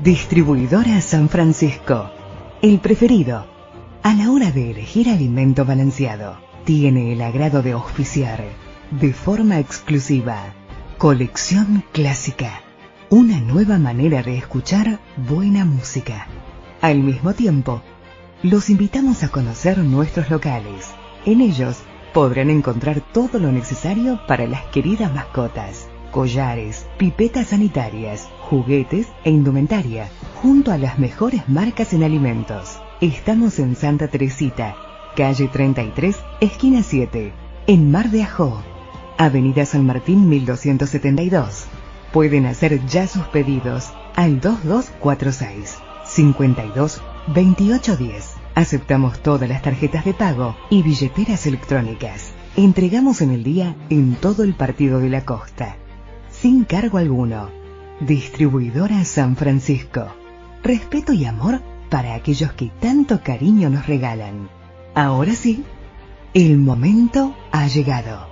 Distribuidora San Francisco. El preferido a la hora de elegir alimento balanceado. Tiene el agrado de auspiciar de forma exclusiva Colección Clásica. Una nueva manera de escuchar buena música. Al mismo tiempo, los invitamos a conocer nuestros locales. En ellos podrán encontrar todo lo necesario para las queridas mascotas. Collares, pipetas sanitarias, juguetes e indumentaria, junto a las mejores marcas en alimentos. Estamos en Santa Teresita, calle 33, esquina 7, en Mar de Ajó, Avenida San Martín 1272. Pueden hacer ya sus pedidos al 2246 52 28 10. Aceptamos todas las tarjetas de pago y billeteras electrónicas. Entregamos en el día en todo el partido de la costa, sin cargo alguno. Distribuidora San Francisco. Respeto y amor para aquellos que tanto cariño nos regalan. Ahora sí, el momento ha llegado.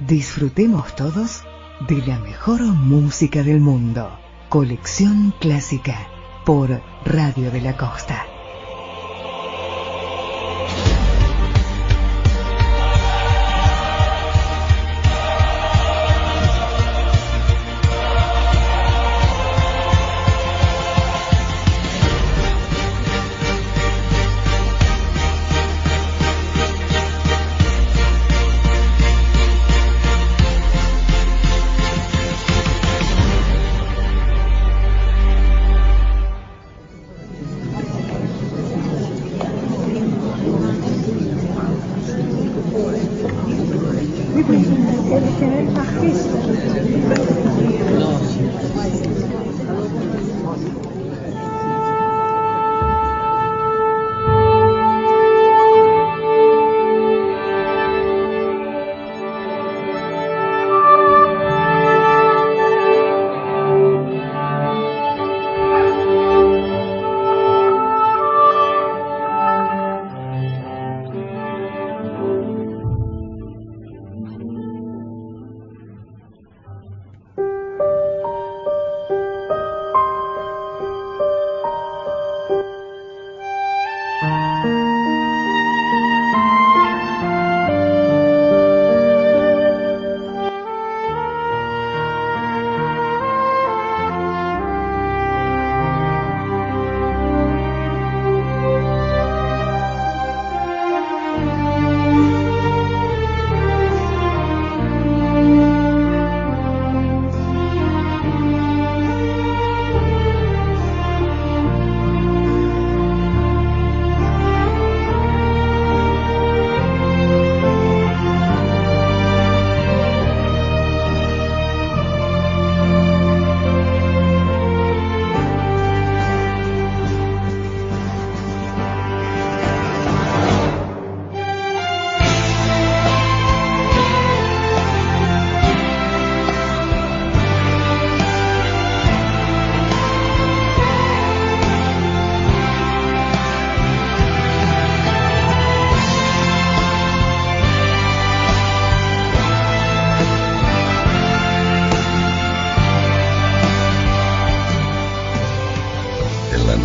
Disfrutemos todos de la mejor música del mundo. Colección Clásica por Radio de la Costa.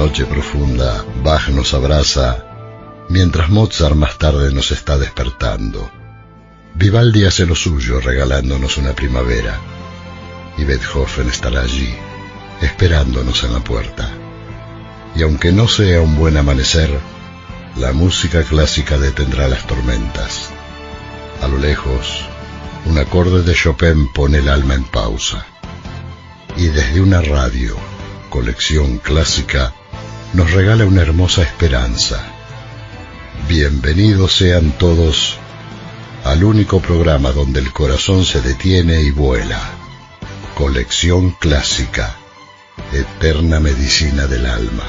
Noche profunda, Bach nos abraza, mientras Mozart más tarde nos está despertando. Vivaldi hace lo suyo regalándonos una primavera, y Beethoven estará allí, esperándonos en la puerta. Y aunque no sea un buen amanecer, la música clásica detendrá las tormentas. A lo lejos, un acorde de Chopin pone el alma en pausa. Y desde una radio, Colección Clásica, nos regala una hermosa esperanza. Bienvenidos sean todos al único programa donde el corazón se detiene y vuela. Colección Clásica, eterna medicina del alma.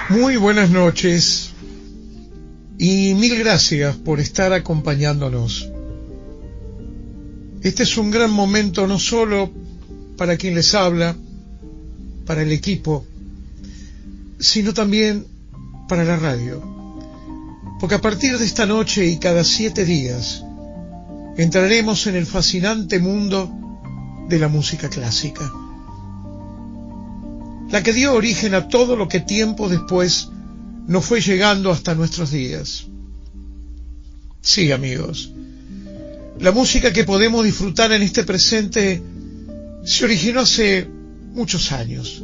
Muy buenas noches y mil gracias por estar acompañándonos. Este es un gran momento no solo para quien les habla, para el equipo, sino también para la radio. Porque a partir de esta noche y cada 7 días entraremos en el fascinante mundo de la música clásica, la que dio origen a todo lo que tiempo después nos fue llegando hasta nuestros días. Sí, amigos, la música que podemos disfrutar en este presente se originó hace muchos años,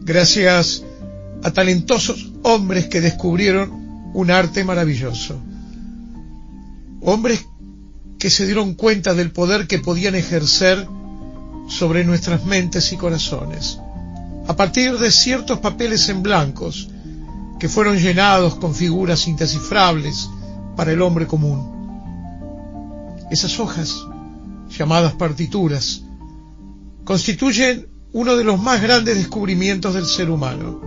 gracias a talentosos hombres que descubrieron un arte maravilloso, hombres que se dieron cuenta del poder que podían ejercer sobre nuestras mentes y corazones, a partir de ciertos papeles en blancos que fueron llenados con figuras indescifrables para el hombre común. Esas hojas, llamadas partituras, constituyen uno de los más grandes descubrimientos del ser humano.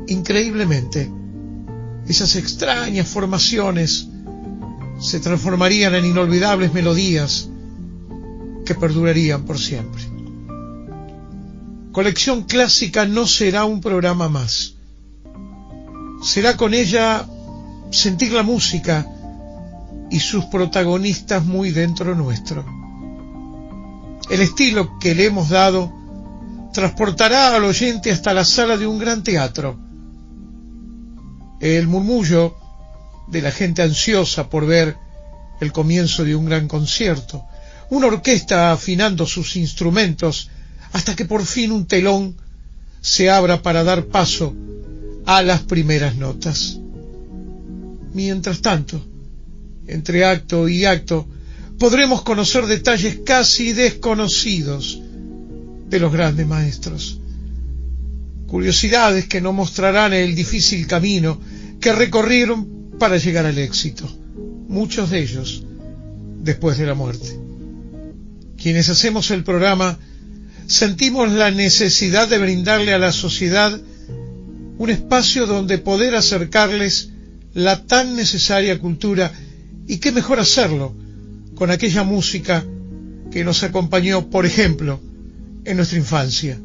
Increíblemente, esas extrañas formaciones se transformarían en inolvidables melodías que perdurarían por siempre. Colección Clásica no será un programa más. Será con ella sentir la música y sus protagonistas muy dentro nuestro. El estilo que le hemos dado transportará al oyente hasta la sala de un gran teatro. El murmullo de la gente ansiosa por ver el comienzo de un gran concierto, una orquesta afinando sus instrumentos hasta que por fin un telón se abra para dar paso a las primeras notas. Mientras tanto, entre acto y acto, podremos conocer detalles casi desconocidos de los grandes maestros, curiosidades que nos mostrarán el difícil camino que recorrieron para llegar al éxito, muchos de ellos después de la muerte. Quienes hacemos el programa sentimos la necesidad de brindarle a la sociedad un espacio donde poder acercarles la tan necesaria cultura, y qué mejor hacerlo con aquella música que nos acompañó, por ejemplo, en nuestra infancia,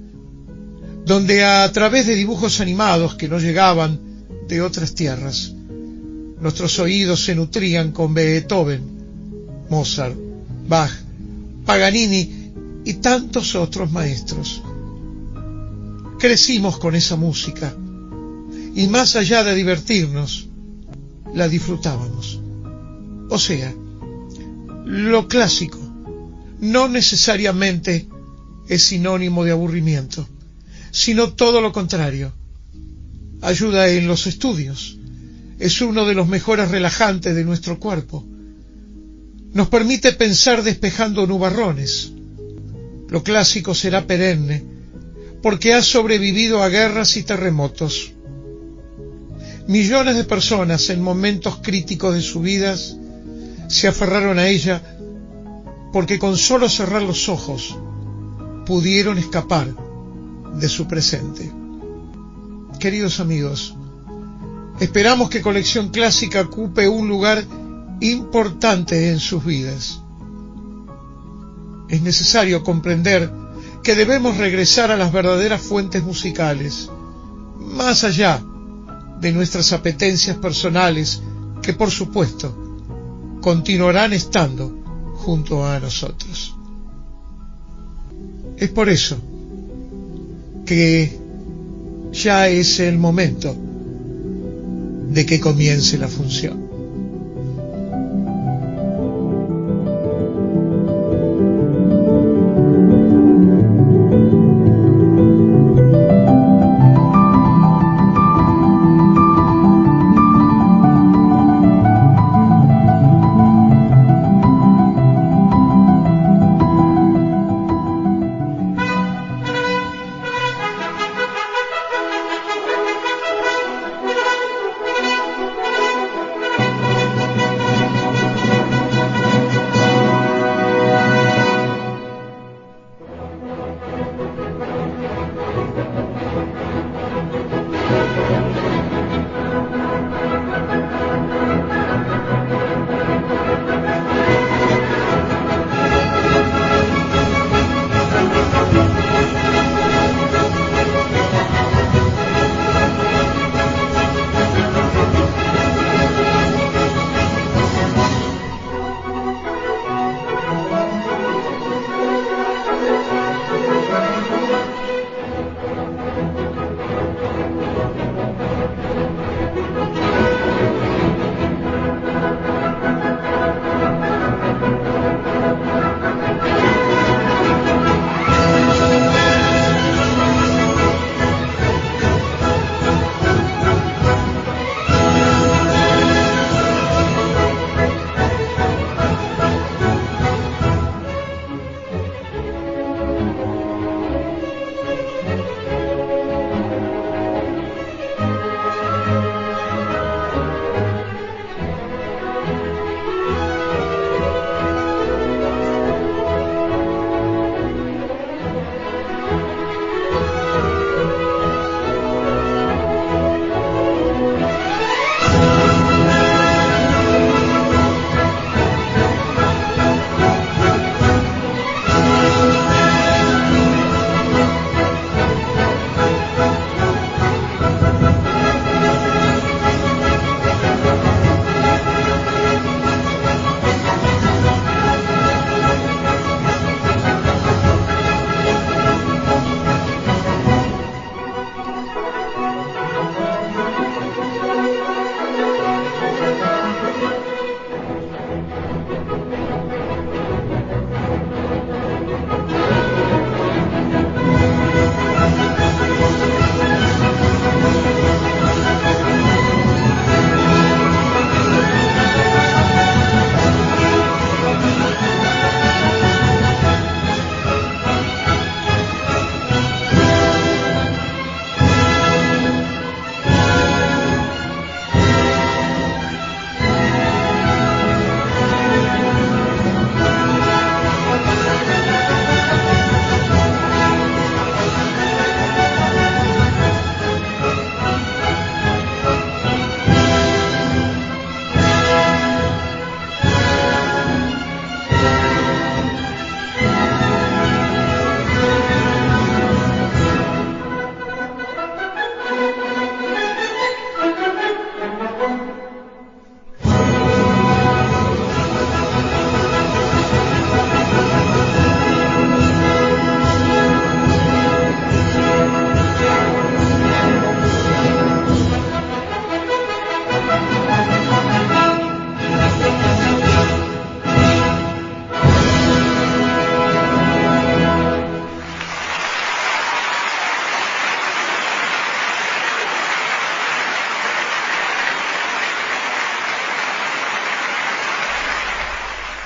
donde a través de dibujos animados que nos llegaban de otras tierras, nuestros oídos se nutrían con Beethoven, Mozart, Bach, Paganini y tantos otros maestros. Crecimos con esa música y más allá de divertirnos, la disfrutábamos. O sea, lo clásico no necesariamente es sinónimo de aburrimiento, sino todo lo contrario. Ayuda en los estudios, es uno de los mejores relajantes de nuestro cuerpo. Nos permite pensar despejando nubarrones. Lo clásico será perenne, porque ha sobrevivido a guerras y terremotos. Millones de personas en momentos críticos de sus vidas se aferraron a ella porque con solo cerrar los ojos pudieron escapar de su presente. Queridos amigos, esperamos que Colección Clásica ocupe un lugar importante en sus vidas. Es necesario comprender que debemos regresar a las verdaderas fuentes musicales, más allá de nuestras apetencias personales, que por supuesto continuarán estando junto a nosotros. Es por eso que ya es el momento de que comience la función.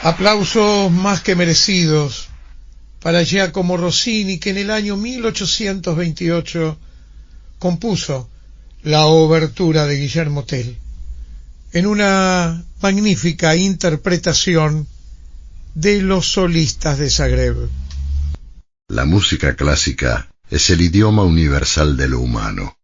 Aplausos más que merecidos para Giacomo Rossini, que en el año 1828 compuso la obertura de Guillermo Tell, en una magnífica interpretación de los solistas de Zagreb. La música clásica es el idioma universal de lo humano.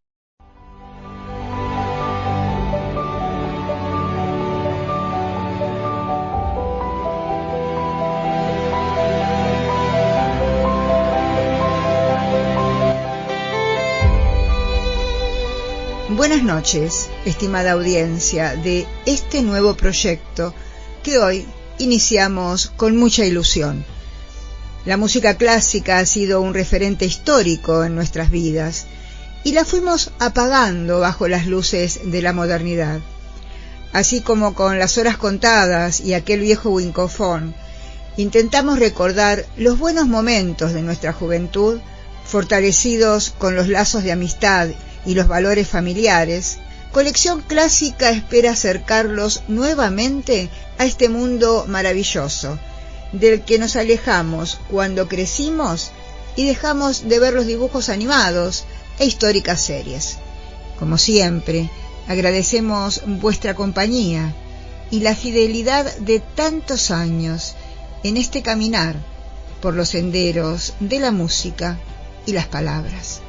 Buenas noches, estimada audiencia de este nuevo proyecto que hoy iniciamos con mucha ilusión. La música clásica ha sido un referente histórico en nuestras vidas y la fuimos apagando bajo las luces de la modernidad. Así como con Las horas contadas y aquel viejo Winkofón, intentamos recordar los buenos momentos de nuestra juventud, fortalecidos con los lazos de amistad y los valores familiares. Colección Clásica espera acercarlos nuevamente a este mundo maravilloso, del que nos alejamos cuando crecimos y dejamos de ver los dibujos animados e históricas series. Como siempre, agradecemos vuestra compañía y la fidelidad de tantos años en este caminar por los senderos de la música y las palabras.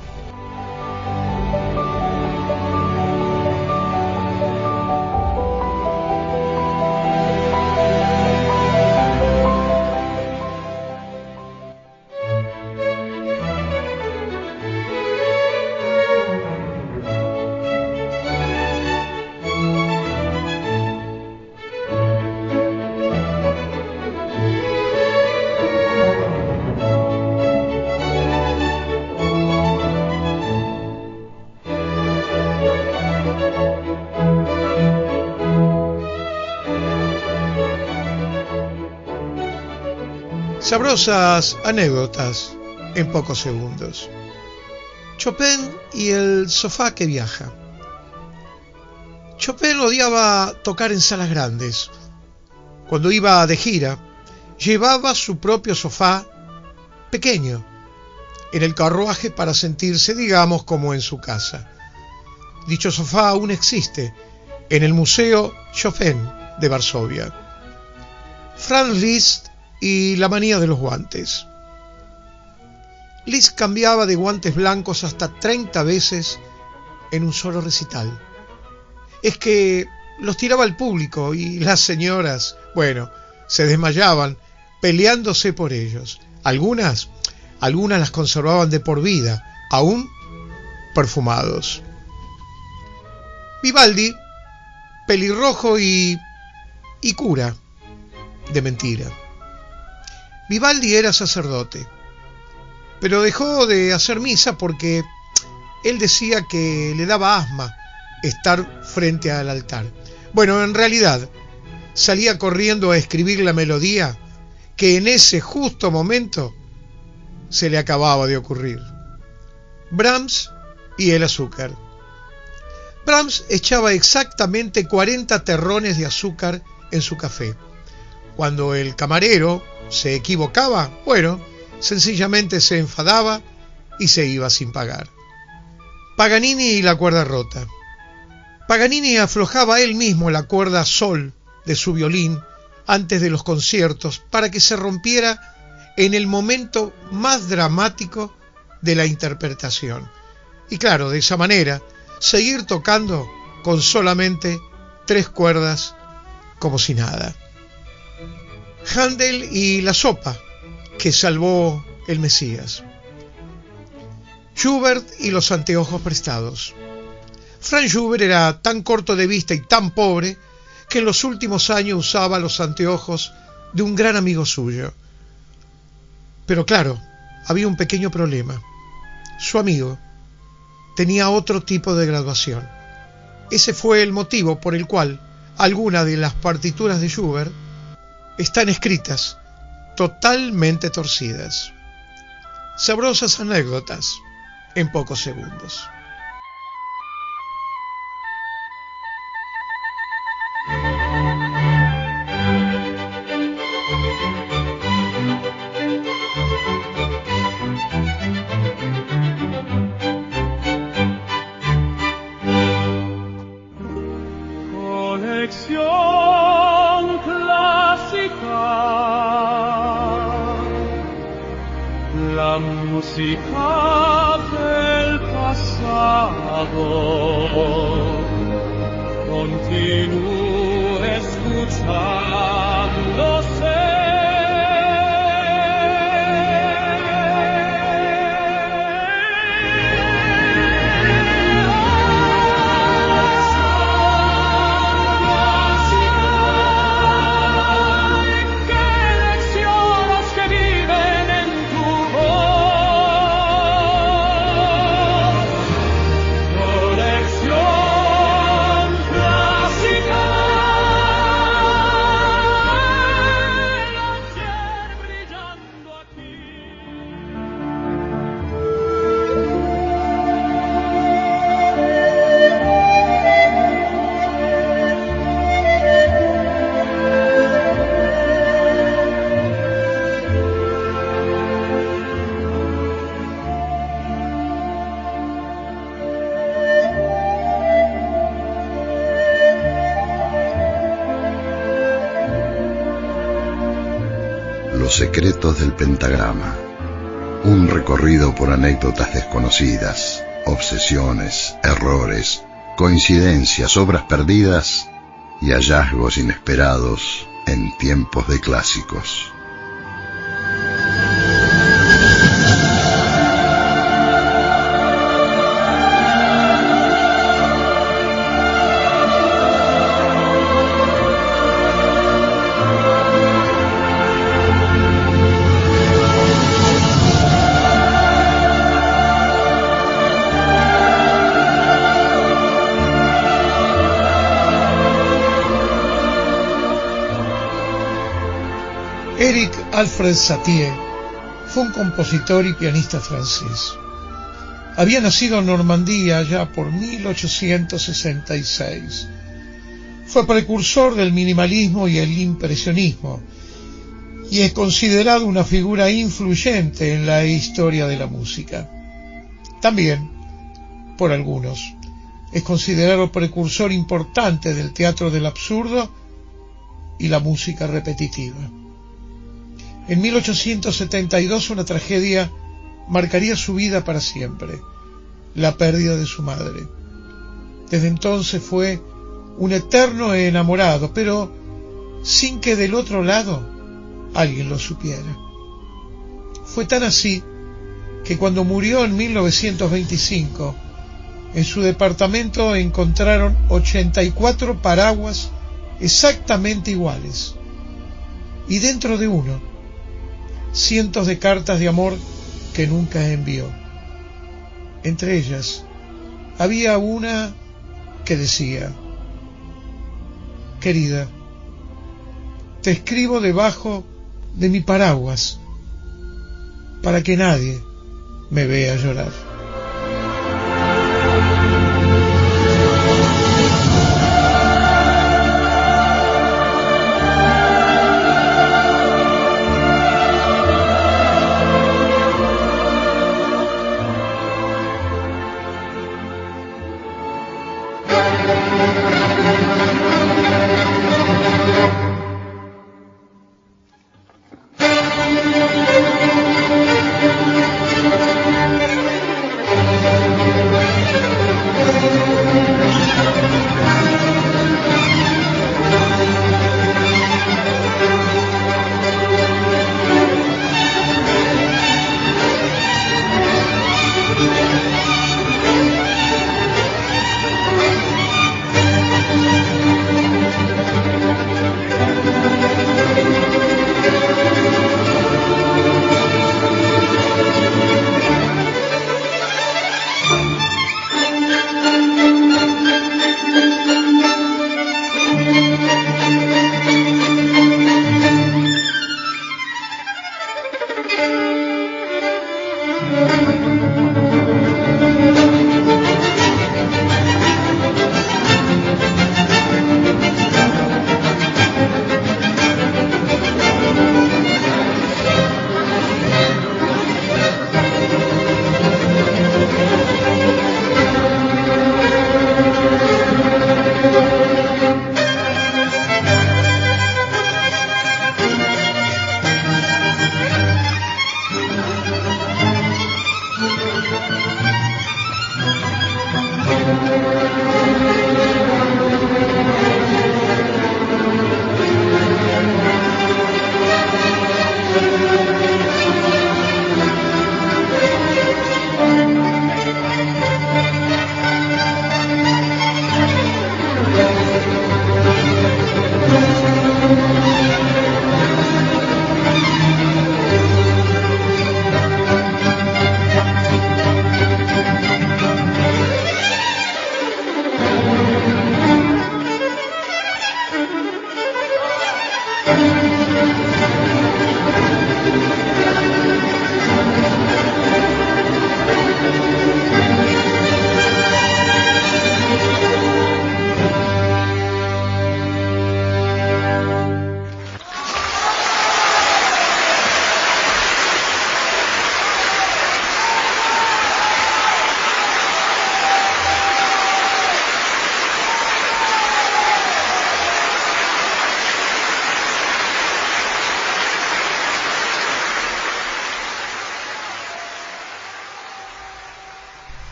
Sabrosas anécdotas en pocos segundos. Chopin y el sofá que viaja. Chopin odiaba tocar en salas grandes. Cuando iba de gira, llevaba su propio sofá pequeño en el carruaje para sentirse, digamos, como en su casa. Dicho sofá aún existe en el Museo Chopin de Varsovia. Franz Liszt y la manía de los guantes. Liszt cambiaba de guantes blancos hasta 30 veces en un solo recital. Es que los tiraba al público y las señoras, bueno, se desmayaban peleándose por ellos. Algunas las conservaban de por vida, aún perfumados. Vivaldi, pelirrojo y cura de mentira. Vivaldi era sacerdote, pero dejó de hacer misa porque él decía que le daba asma estar frente al altar. Bueno, en realidad salía corriendo a escribir la melodía que en ese justo momento se le acababa de ocurrir. Brahms y el azúcar. Brahms echaba exactamente 40 terrones de azúcar en su café. Cuando el camarero se equivocaba, bueno, sencillamente se enfadaba y se iba sin pagar. Paganini y la cuerda rota. Paganini aflojaba él mismo la cuerda sol de su violín antes de los conciertos para que se rompiera en el momento más dramático de la interpretación. Y claro, de esa manera, seguir tocando con solamente 3 cuerdas como si nada. Händel y la sopa que salvó el Mesías. Schubert y los anteojos prestados. Franz Schubert era tan corto de vista y tan pobre que en los últimos años usaba los anteojos de un gran amigo suyo. Pero claro, había un pequeño problema. Su amigo tenía otro tipo de graduación. Ese fue el motivo por el cual algunas de las partituras de Schubert están escritas totalmente torcidas. Sabrosas anécdotas en pocos segundos. Continuo escuchándose. Los secretos del pentagrama. Un recorrido por anécdotas desconocidas, obsesiones, errores, coincidencias, obras perdidas y hallazgos inesperados en tiempos de clásicos. Éric Alfred Satie fue un compositor y pianista francés. Había nacido en Normandía ya por 1866. Fue precursor del minimalismo y el impresionismo y es considerado una figura influyente en la historia de la música. También, por algunos, es considerado precursor importante del teatro del absurdo y la música repetitiva. En 1872 una tragedia marcaría su vida para siempre, la pérdida de su madre. Desde entonces fue un eterno enamorado, pero sin que del otro lado alguien lo supiera. Fue tan así que cuando murió en 1925, en su departamento encontraron 84 paraguas exactamente iguales, y dentro de uno, cientos de cartas de amor que nunca envió. Entre ellas, había una que decía: querida, te escribo debajo de mi paraguas para que nadie me vea llorar.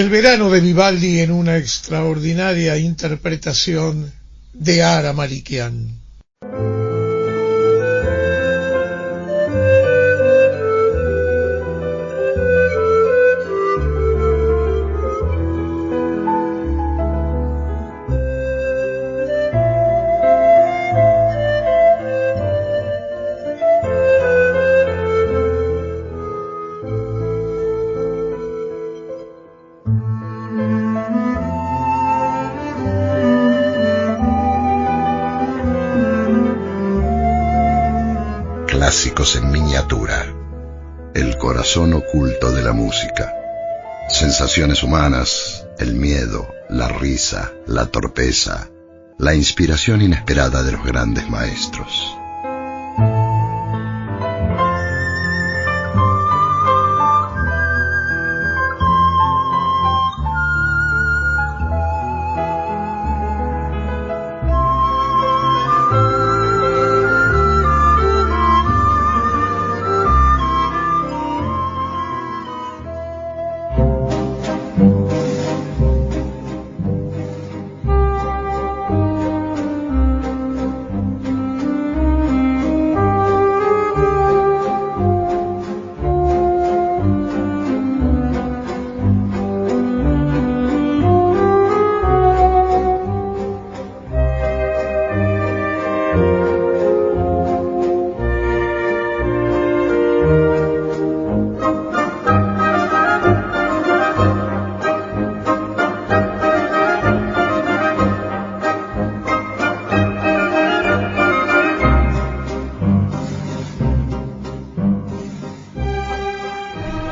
El verano de Vivaldi en una extraordinaria interpretación de Ara Malikian. Clásicos en miniatura. El corazón oculto de la música. Sensaciones humanas, el miedo, la risa, la torpeza, la inspiración inesperada de los grandes maestros.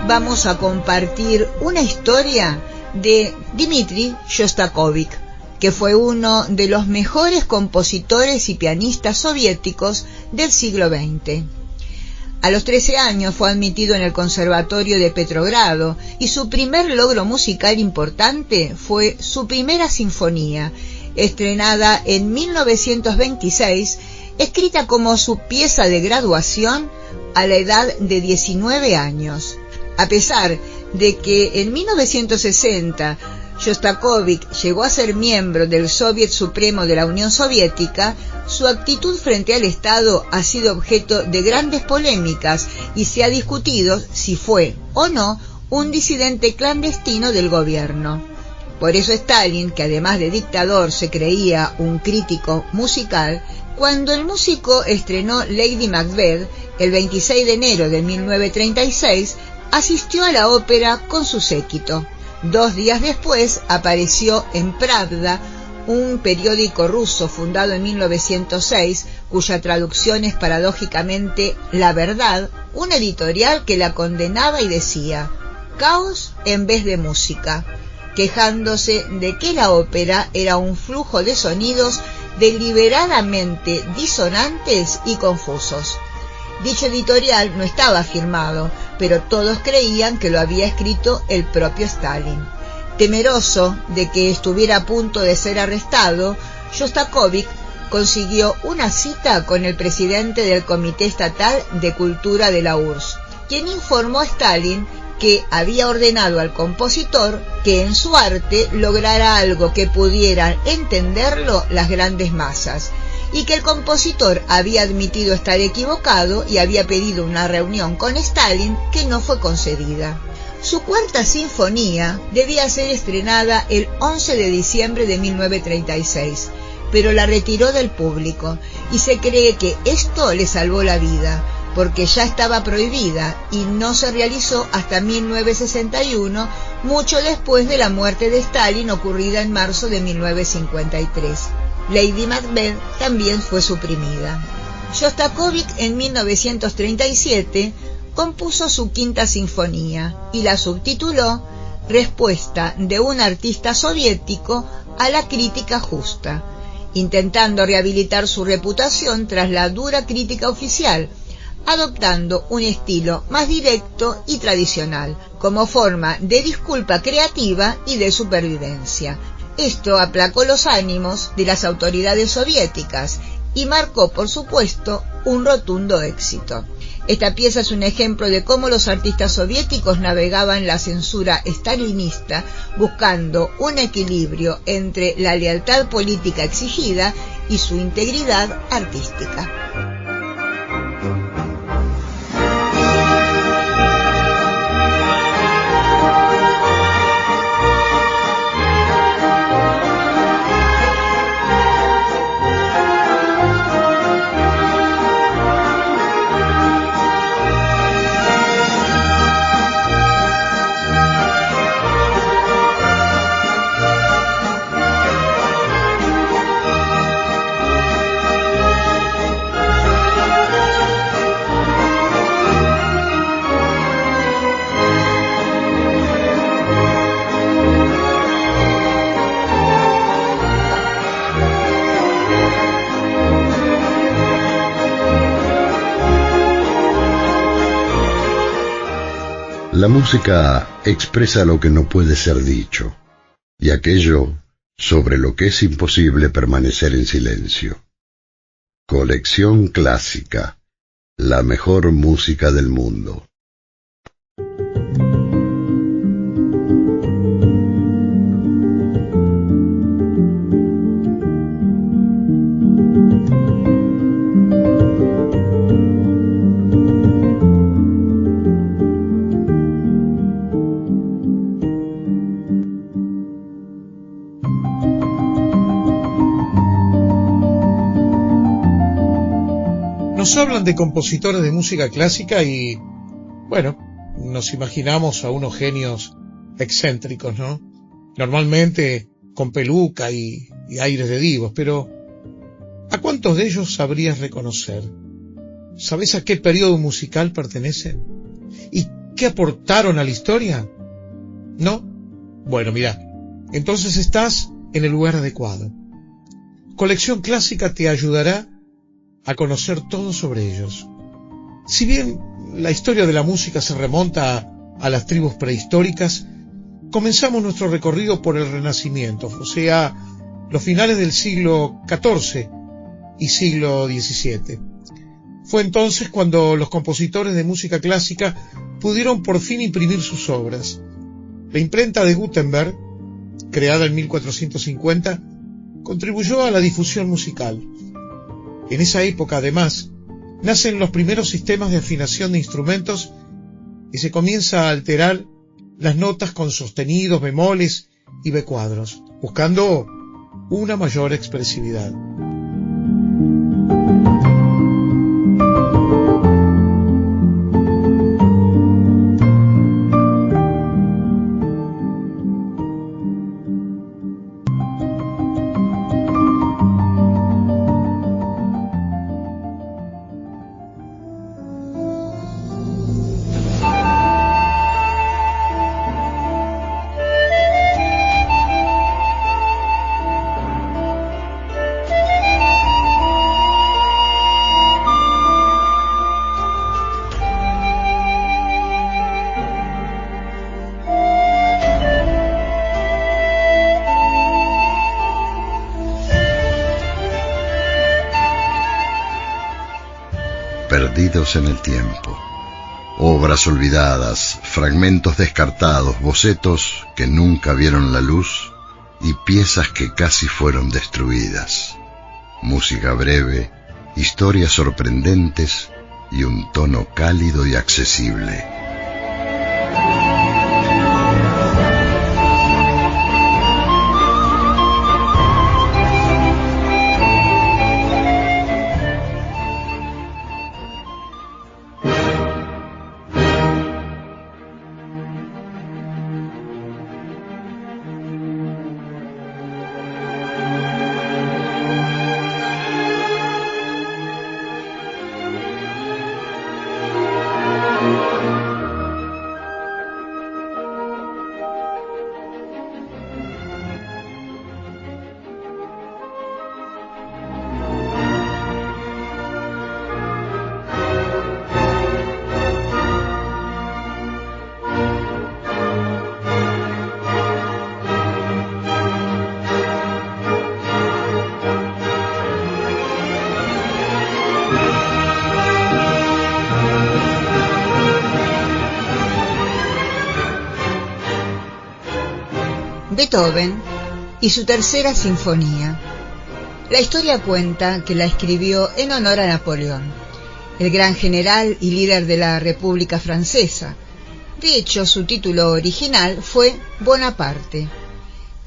Vamos a compartir una historia de Dmitri Shostakovich, que fue uno de los mejores compositores y pianistas soviéticos del siglo XX. A los 13 años fue admitido en el Conservatorio de Petrogrado y su primer logro musical importante fue su primera sinfonía, estrenada en 1926, escrita como su pieza de graduación a la edad de 19 años. A pesar de que en 1960 Shostakovich llegó a ser miembro del Soviet Supremo de la Unión Soviética, su actitud frente al Estado ha sido objeto de grandes polémicas y se ha discutido si fue o no un disidente clandestino del gobierno. Por eso Stalin, que además de dictador se creía un crítico musical, cuando el músico estrenó Lady Macbeth el 26 de enero de 1936, asistió a la ópera con su séquito. 2 días después apareció en Pravda, un periódico ruso fundado en 1906, cuya traducción es paradójicamente La Verdad, una editorial que la condenaba y decía «caos en vez de música», quejándose de que la ópera era un flujo de sonidos deliberadamente disonantes y confusos. Dicho editorial no estaba firmado, pero todos creían que lo había escrito el propio Stalin. Temeroso de que estuviera a punto de ser arrestado, Shostakovich consiguió una cita con el presidente del Comité Estatal de Cultura de la URSS, quien informó a Stalin que había ordenado al compositor que en su arte lograra algo que pudieran entenderlo las grandes masas, y que el compositor había admitido estar equivocado y había pedido una reunión con Stalin que no fue concedida. Su cuarta sinfonía debía ser estrenada el 11 de diciembre de 1936, pero la retiró del público y se cree que esto le salvó la vida, porque ya estaba prohibida y no se realizó hasta 1961, mucho después de la muerte de Stalin ocurrida en marzo de 1953. Lady Macbeth también fue suprimida. Shostakovich en 1937 compuso su quinta sinfonía y la subtituló Respuesta de un artista soviético a la crítica justa, intentando rehabilitar su reputación tras la dura crítica oficial, adoptando un estilo más directo y tradicional, como forma de disculpa creativa y de supervivencia. Esto aplacó los ánimos de las autoridades soviéticas y marcó, por supuesto, un rotundo éxito. Esta pieza es un ejemplo de cómo los artistas soviéticos navegaban la censura stalinista buscando un equilibrio entre la lealtad política exigida y su integridad artística. La música expresa lo que no puede ser dicho, y aquello sobre lo que es imposible permanecer en silencio. Colección clásica, la mejor música del mundo. Nos hablan de compositores de música clásica y, bueno, nos imaginamos a unos genios excéntricos, ¿no? Normalmente con peluca y aires de divos, pero ¿a cuántos de ellos sabrías reconocer? ¿Sabes a qué periodo musical pertenecen? ¿Y qué aportaron a la historia? ¿No? Bueno, mira, entonces estás en el lugar adecuado. Colección Clásica te ayudará a conocer todo sobre ellos. Si bien la historia de la música se remonta a las tribus prehistóricas, comenzamos nuestro recorrido por el Renacimiento, o sea, los finales del siglo XIV y siglo XVII. Fue entonces cuando los compositores de música clásica pudieron por fin imprimir sus obras. La imprenta de Gutenberg, creada en 1450, contribuyó a la difusión musical. En esa época, además, nacen los primeros sistemas de afinación de instrumentos y se comienza a alterar las notas con sostenidos, bemoles y B-cuadros, buscando una mayor expresividad. Perdidos en el tiempo. Obras olvidadas, fragmentos descartados, bocetos que nunca vieron la luz y piezas que casi fueron destruidas. Música breve, historias sorprendentes y un tono cálido y accesible. Beethoven y su tercera sinfonía. La historia cuenta que la escribió en honor a Napoleón, el gran general y líder de la República Francesa. De hecho, su título original fue Bonaparte.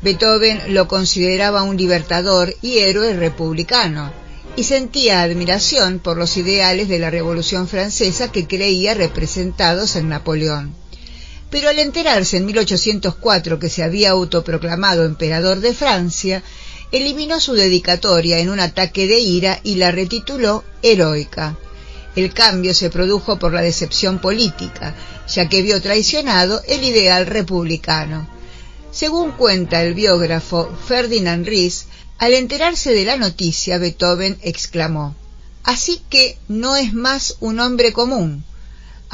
Beethoven lo consideraba un libertador y héroe republicano, y sentía admiración por los ideales de la Revolución Francesa que creía representados en Napoleón. Pero al enterarse en 1804 que se había autoproclamado emperador de Francia, eliminó su dedicatoria en un ataque de ira y la retituló Heroica. El cambio se produjo por la decepción política, ya que vio traicionado el ideal republicano. Según cuenta el biógrafo Ferdinand Ries, al enterarse de la noticia, Beethoven exclamó: «Así que no es más un hombre común.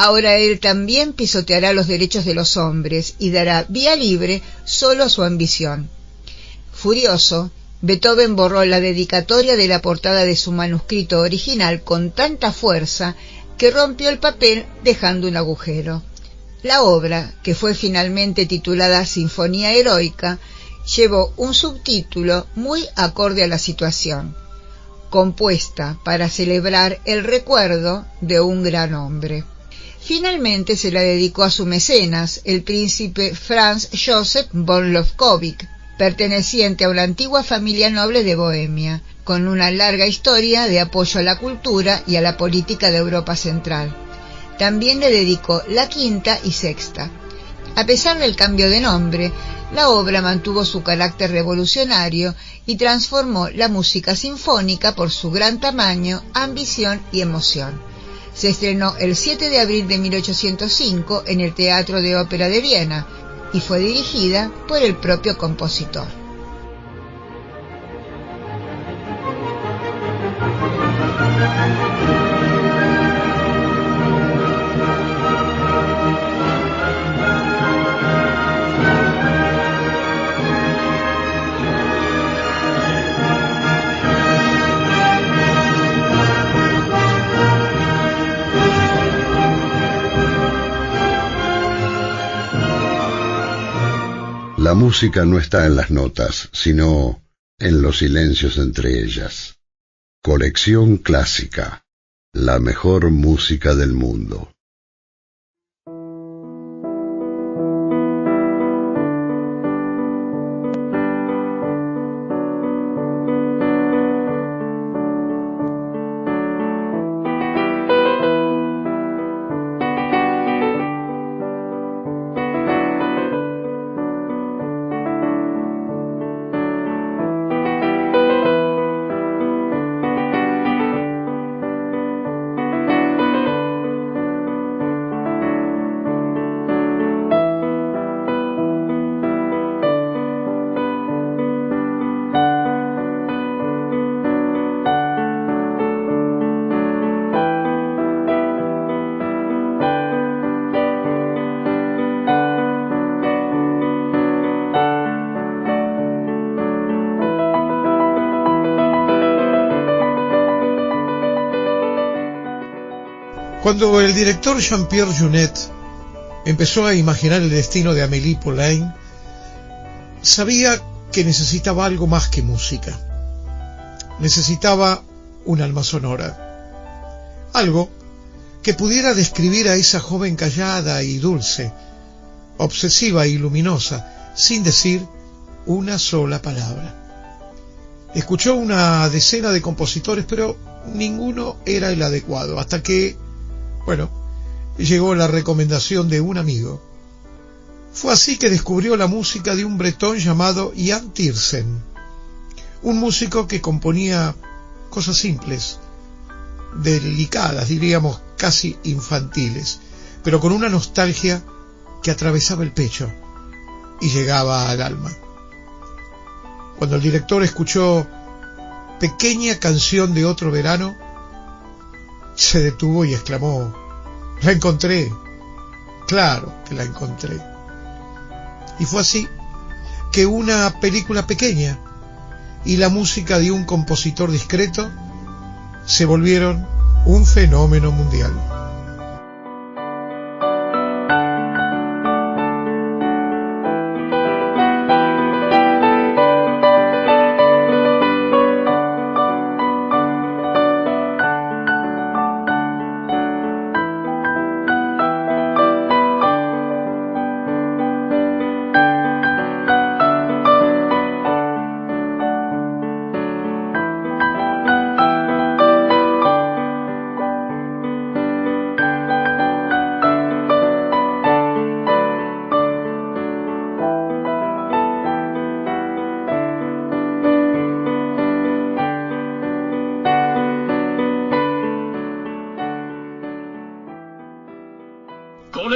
Ahora él también pisoteará los derechos de los hombres y dará vía libre solo a su ambición». Furioso, Beethoven borró la dedicatoria de la portada de su manuscrito original con tanta fuerza que rompió el papel dejando un agujero. La obra, que fue finalmente titulada Sinfonía Heroica, llevó un subtítulo muy acorde a la situación: compuesta para celebrar el recuerdo de un gran hombre. Finalmente se la dedicó a su mecenas, el príncipe Franz Joseph von Lobkowicz, perteneciente a una antigua familia noble de Bohemia, con una larga historia de apoyo a la cultura y a la política de Europa Central. También le dedicó la quinta y sexta. A pesar del cambio de nombre, la obra mantuvo su carácter revolucionario y transformó la música sinfónica por su gran tamaño, ambición y emoción. Se estrenó el 7 de abril de 1805 en el Teatro de Ópera de Viena y fue dirigida por el propio compositor. La música no está en las notas, sino en los silencios entre ellas. Colección Clásica, la mejor música del mundo. Cuando el director Jean-Pierre Jeunet empezó a imaginar el destino de Amélie Poulain, sabía que necesitaba algo más que música. Necesitaba un alma sonora, algo que pudiera describir a esa joven callada y dulce, obsesiva y luminosa, sin decir una sola palabra. Escuchó una decena de compositores, pero ninguno era el adecuado, hasta que llegó la recomendación de un amigo. Fue así que descubrió la música de un bretón llamado Jan Tiersen, un músico que componía cosas simples, delicadas, diríamos casi infantiles, pero con una nostalgia que atravesaba el pecho y llegaba al alma. Cuando el director escuchó Pequeña canción de otro verano, se detuvo y exclamó: «La encontré, claro que la encontré». Y fue así que una película pequeña y la música de un compositor discreto se volvieron un fenómeno mundial.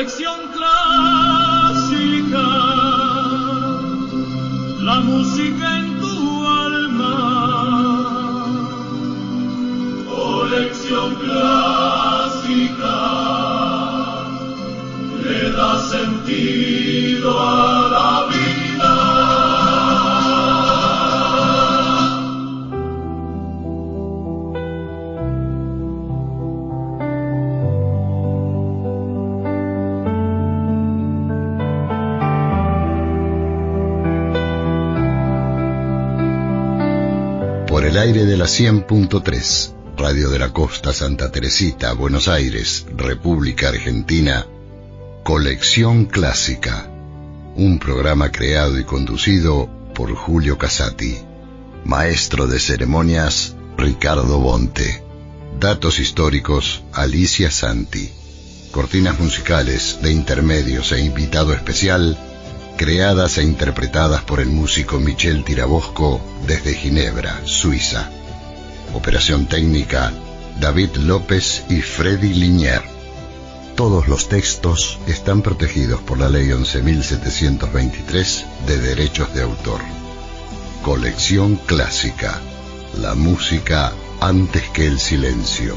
Colección clásica, la música en tu alma. Colección clásica, le da sentido a la vida. Por el aire de la 100.3, Radio de la Costa, Santa Teresita, Buenos Aires, República Argentina, Colección Clásica, un programa creado y conducido por Julio Casati, maestro de ceremonias Ricardo Bonte, datos históricos Alicia Santi, cortinas musicales de intermedios e invitado especial, creadas e interpretadas por el músico Michel Tirabosco desde Ginebra, Suiza. Operación técnica, David López y Freddy Linier. Todos los textos están protegidos por la Ley 11.723 de Derechos de Autor. Colección Clásica, la música antes que el silencio.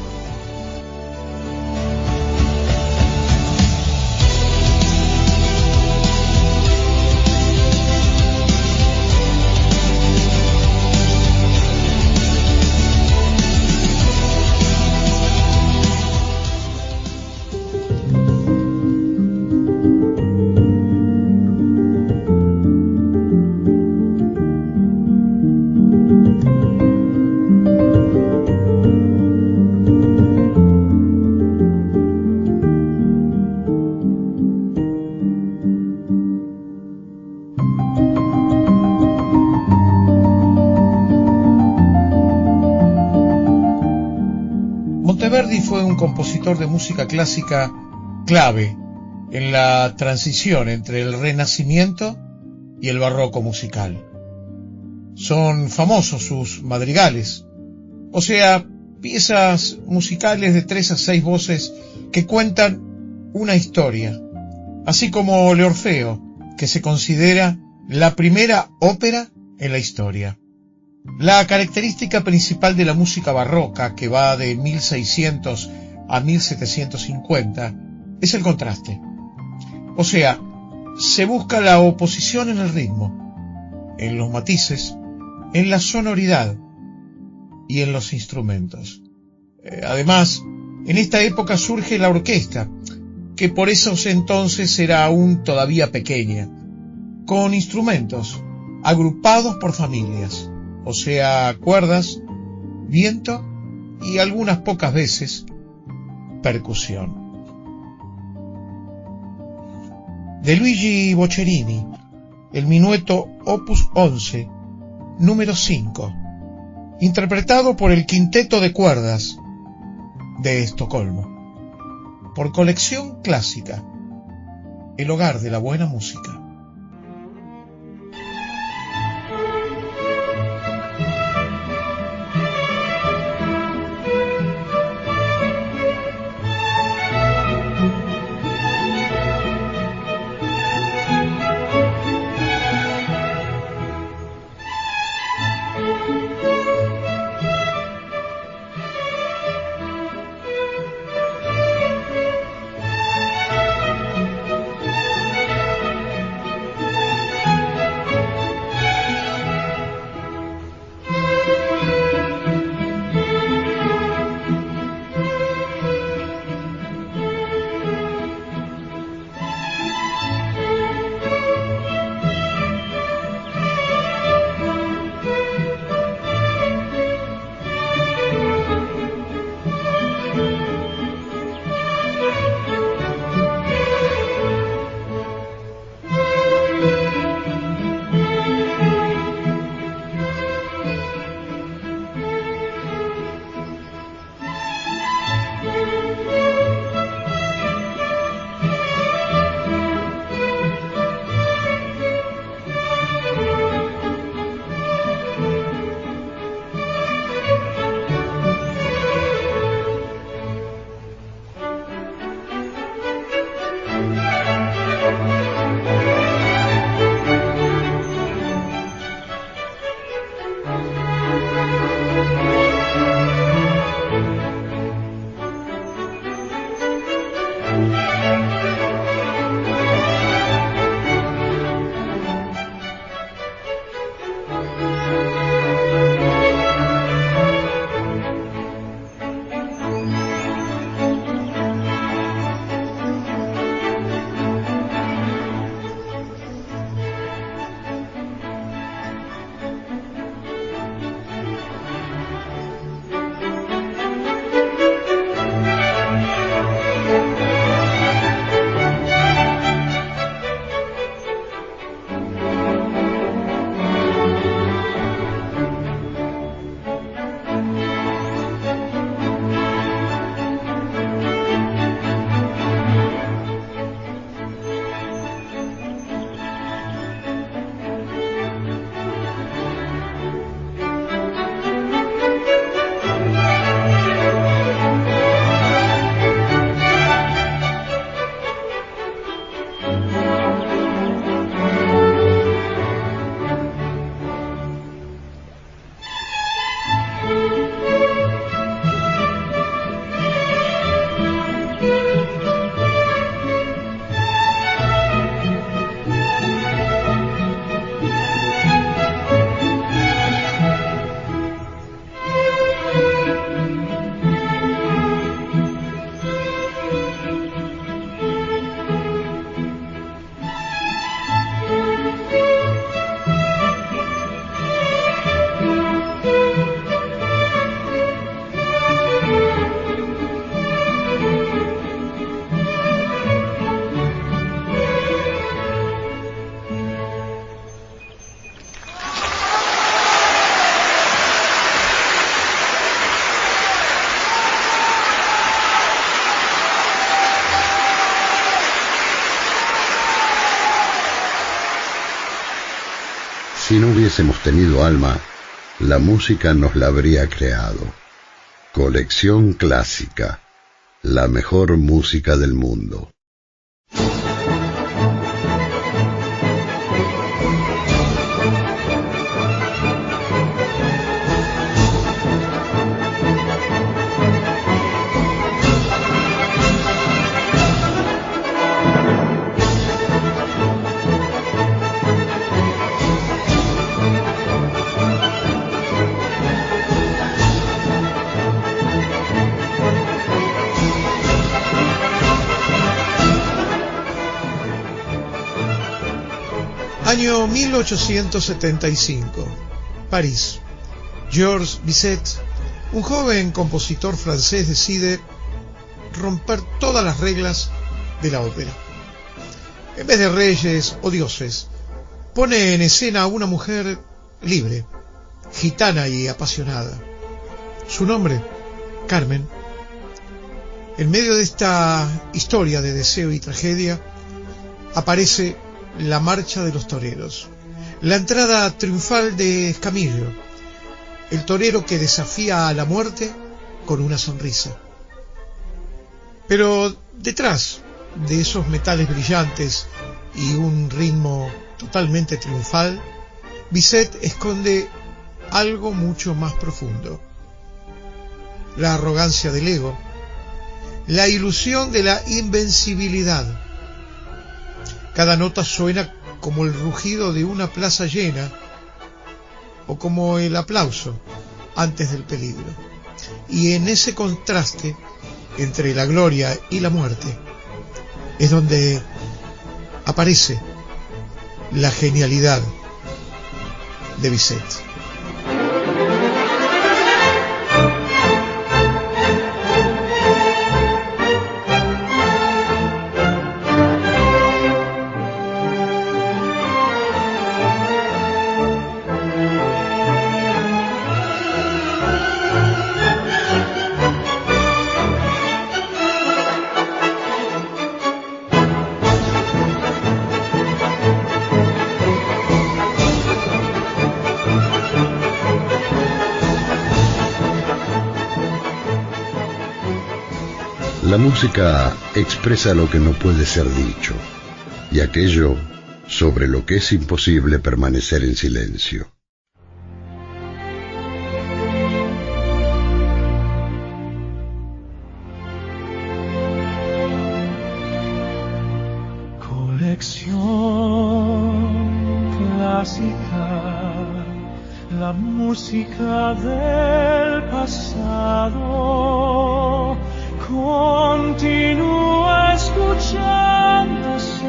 Monteverdi fue un compositor de música clásica clave en la transición entre el Renacimiento y el barroco musical. Son famosos sus madrigales, o sea, piezas musicales de 3 a 6 voces que cuentan una historia, así como el Orfeo, que se considera la primera ópera en la historia. La característica principal de la música barroca, que va de 1600 a 1750, es el contraste. O sea, se busca la oposición en el ritmo, en los matices, en la sonoridad y en los instrumentos. Además, en esta época surge la orquesta, que por esos entonces era aún todavía pequeña, con instrumentos agrupados por familias, o sea, cuerdas, viento y algunas pocas veces percusión. De Luigi Boccherini, el minueto Opus 11, número 5, interpretado por el Quinteto de Cuerdas de Estocolmo, por Colección Clásica, el hogar de la buena música. hubiésemos tenido alma, la música nos la habría creado. Colección clásica, la mejor música del mundo. Año 1875, París. Georges Bizet, un joven compositor francés, decide romper todas las reglas de la ópera. En vez de reyes o dioses, pone en escena a una mujer libre, gitana y apasionada. Su nombre, Carmen. En medio de esta historia de deseo y tragedia, aparece la marcha de los toreros, la entrada triunfal de Escamillo, el torero que desafía a la muerte con una sonrisa. Pero detrás de esos metales brillantes y un ritmo totalmente triunfal, Bizet esconde algo mucho más profundo: la arrogancia del ego, la ilusión de la invencibilidad. Cada nota suena como el rugido de una plaza llena o como el aplauso antes del peligro. Y en ese contraste entre la gloria y la muerte es donde aparece la genialidad de Bizet. La música expresa lo que no puede ser dicho, y aquello sobre lo que es imposible permanecer en silencio. Colección clásica, la música del pasado continúa escuchándose.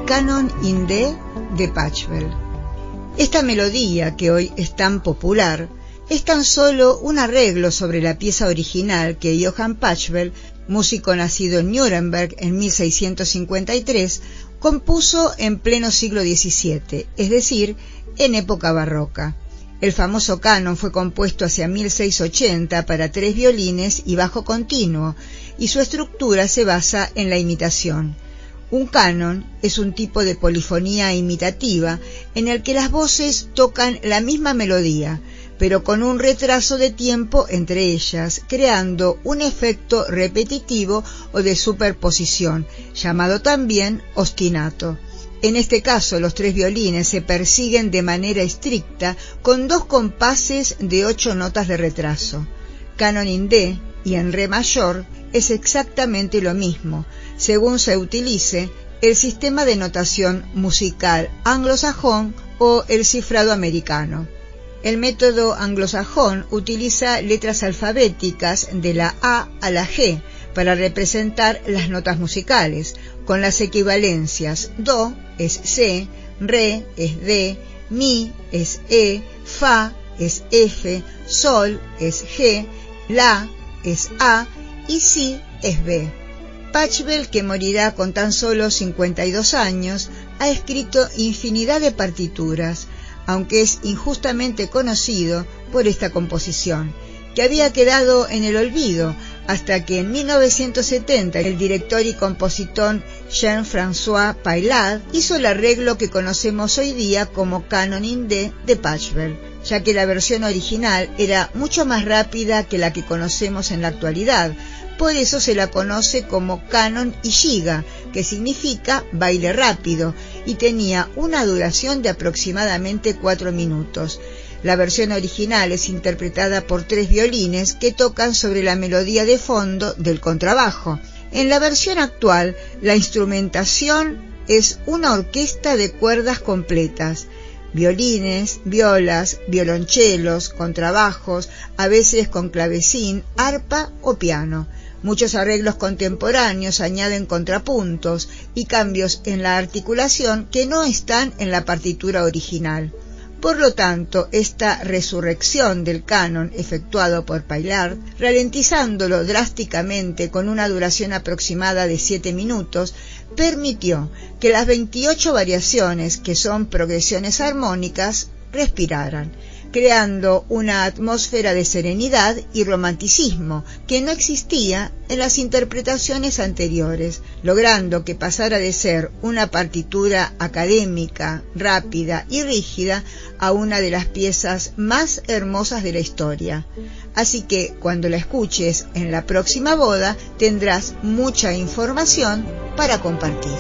Canon in D de Pachelbel. Esta melodía, que hoy es tan popular, es tan solo un arreglo sobre la pieza original que Johann Pachelbel, músico nacido en Nuremberg en 1653, compuso en pleno siglo XVII, es decir, en época barroca. El famoso canon fue compuesto hacia 1680 para 3 violines y bajo continuo, y su estructura se basa en la imitación. Un canon es un tipo de polifonía imitativa en el que las voces tocan la misma melodía, pero con un retraso de tiempo entre ellas, creando un efecto repetitivo o de superposición, llamado también ostinato. En este caso, los 3 violines se persiguen de manera estricta con 2 compases de 8 notas de retraso. Canon en D y en Re mayor es exactamente lo mismo, según se utilice el sistema de notación musical anglosajón o el cifrado americano. El método anglosajón utiliza letras alfabéticas de la A a la G para representar las notas musicales, con las equivalencias Do es C, Re es D, Mi es E, Fa es F, Sol es G, La es A y Si es B. Pachelbel, que morirá con tan solo 52 años, ha escrito infinidad de partituras, aunque es injustamente conocido por esta composición, que había quedado en el olvido hasta que en 1970 el director y compositor Jean-François Paillard hizo el arreglo que conocemos hoy día como Canon in D de Pachelbel, ya que la versión original era mucho más rápida que la que conocemos en la actualidad. Por eso se la conoce como Canon y Giga, que significa baile rápido, y tenía una duración de aproximadamente 4 minutos. La versión original es interpretada por 3 violines que tocan sobre la melodía de fondo del contrabajo. En la versión actual, la instrumentación es una orquesta de cuerdas completas: violines, violas, violonchelos, contrabajos, a veces con clavecín, arpa o piano. Muchos arreglos contemporáneos añaden contrapuntos y cambios en la articulación que no están en la partitura original. Por lo tanto, esta resurrección del canon efectuado por Paillard, ralentizándolo drásticamente con una duración aproximada de 7 minutos, permitió que las 28 variaciones, que son progresiones armónicas, respiraran, creando una atmósfera de serenidad y romanticismo que no existía en las interpretaciones anteriores, logrando que pasara de ser una partitura académica, rápida y rígida a una de las piezas más hermosas de la historia. Así que cuando la escuches en la próxima boda tendrás mucha información para compartir.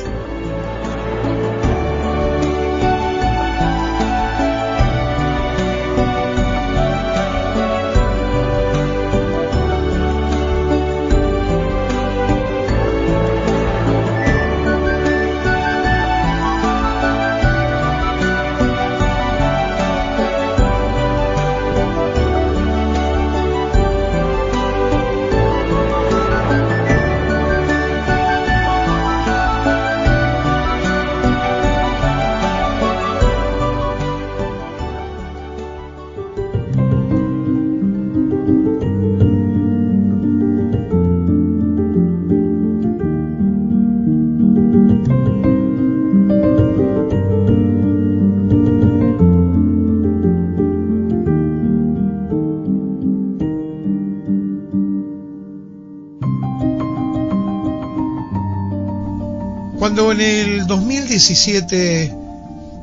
Cuando en el 2017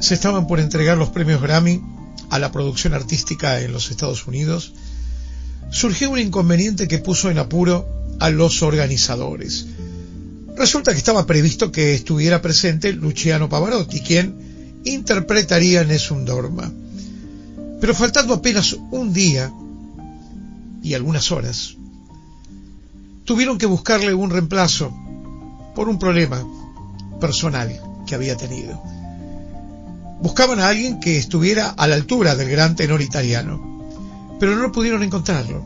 se estaban por entregar los premios Grammy a la producción artística en los Estados Unidos, surgió un inconveniente que puso en apuro a los organizadores. Resulta que estaba previsto que estuviera presente Luciano Pavarotti, quien interpretaría Nessun Dorma. Pero faltando apenas un día y algunas horas, tuvieron que buscarle un reemplazo por un problema personal que había tenido. Buscaban a alguien que estuviera a la altura del gran tenor italiano, pero no pudieron encontrarlo.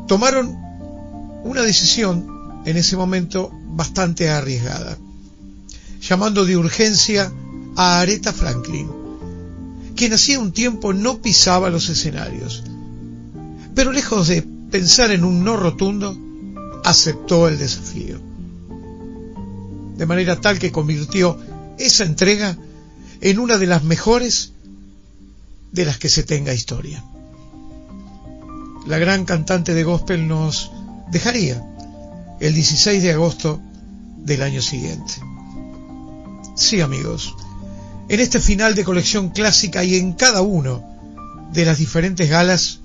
Tomaron una decisión en ese momento bastante arriesgada, llamando de urgencia a Aretha Franklin, quien hacía un tiempo no pisaba los escenarios, pero lejos de pensar en un no rotundo, aceptó el desafío, de manera tal que convirtió esa entrega en una de las mejores de las que se tenga historia. La gran cantante de gospel nos dejaría el 16 de agosto del año siguiente. Sí, amigos, en este final de colección clásica y en cada uno de las diferentes galas,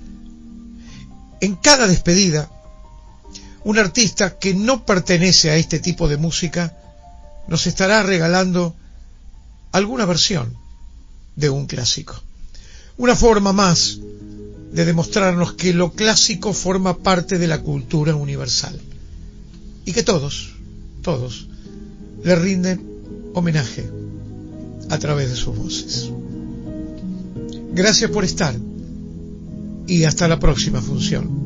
en cada despedida, un artista que no pertenece a este tipo de música nos estará regalando alguna versión de un clásico. Una forma más de demostrarnos que lo clásico forma parte de la cultura universal y que todos le rinden homenaje a través de sus voces. Gracias por estar y hasta la próxima función.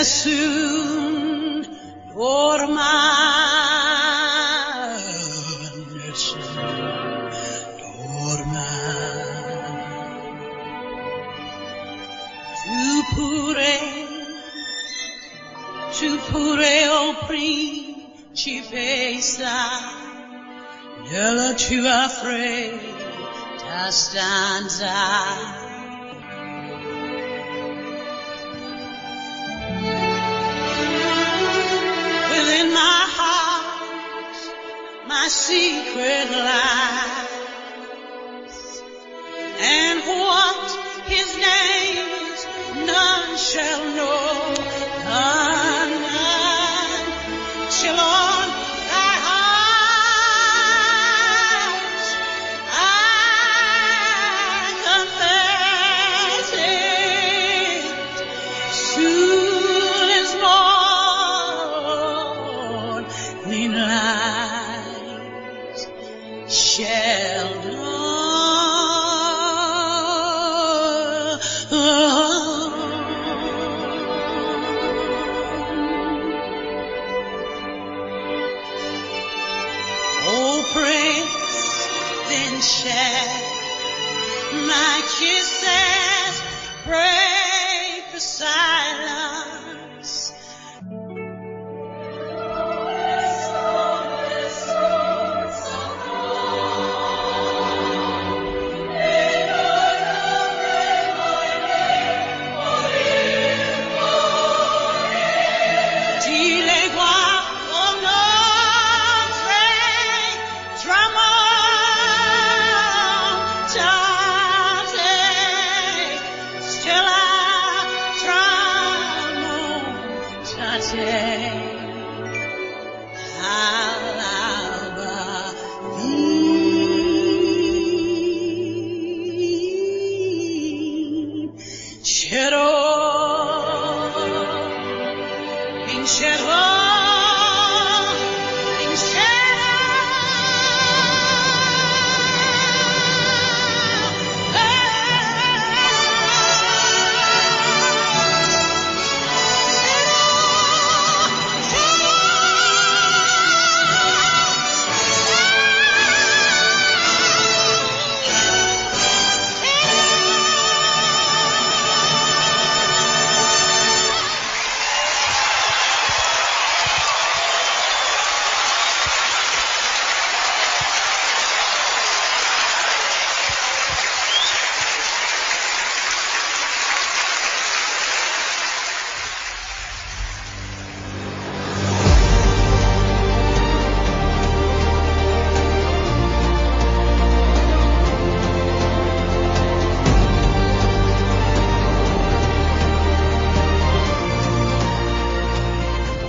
Soon dorma, dorma, tu pure o principessa nella tua fredda stanza. Within my heart, my secret lies, and what his name is, none shall know, none shall on thy eyes. I confess it, soon as morning light shall dawn. Oh, Prince, then shall my kisses break the silence.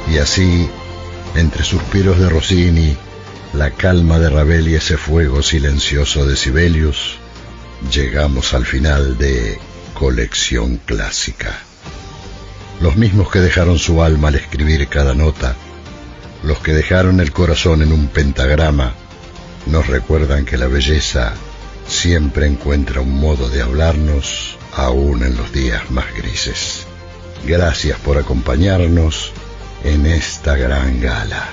Y así, entre suspiros de Rossini, la calma de Ravel y ese fuego silencioso de Sibelius, llegamos al final de Colección Clásica. Los mismos que dejaron su alma al escribir cada nota, los que dejaron el corazón en un pentagrama, nos recuerdan que la belleza siempre encuentra un modo de hablarnos, aún en los días más grises. Gracias por acompañarnos en esta gran gala.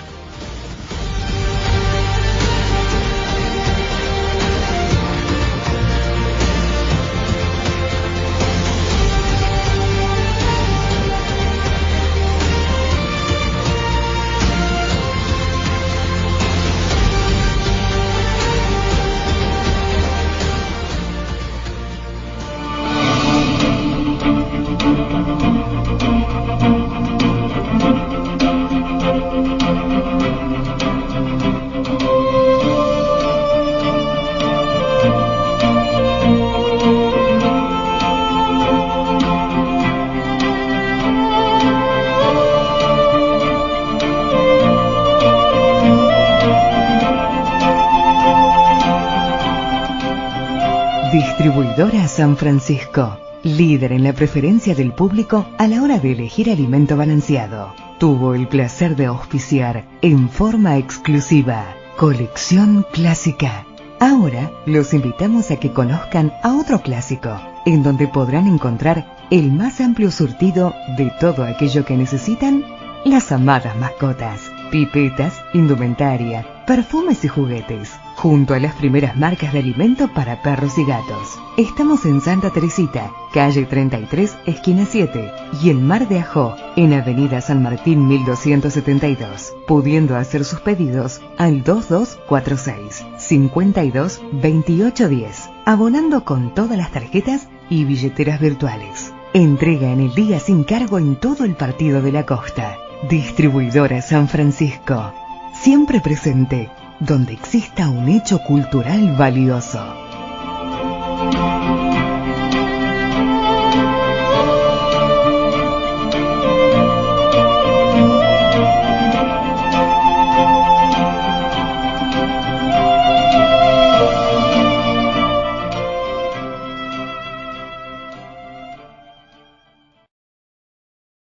Distribuidora San Francisco, líder en la preferencia del público a la hora de elegir alimento balanceado. Tuvo el placer de auspiciar en forma exclusiva Colección Clásica. Ahora los invitamos a que conozcan a otro clásico, en donde podrán encontrar el más amplio surtido de todo aquello que necesitan las amadas mascotas, pipetas, indumentaria, perfumes y juguetes, junto a las primeras marcas de alimento para perros y gatos. Estamos en Santa Teresita, calle 33, esquina 7, y en Mar de Ajó, en avenida San Martín 1272, pudiendo hacer sus pedidos al 2246 52 28 10, abonando con todas las tarjetas y billeteras virtuales. Entrega en el día sin cargo en todo el partido de la costa. Distribuidora San Francisco, siempre presente donde exista un hecho cultural valioso.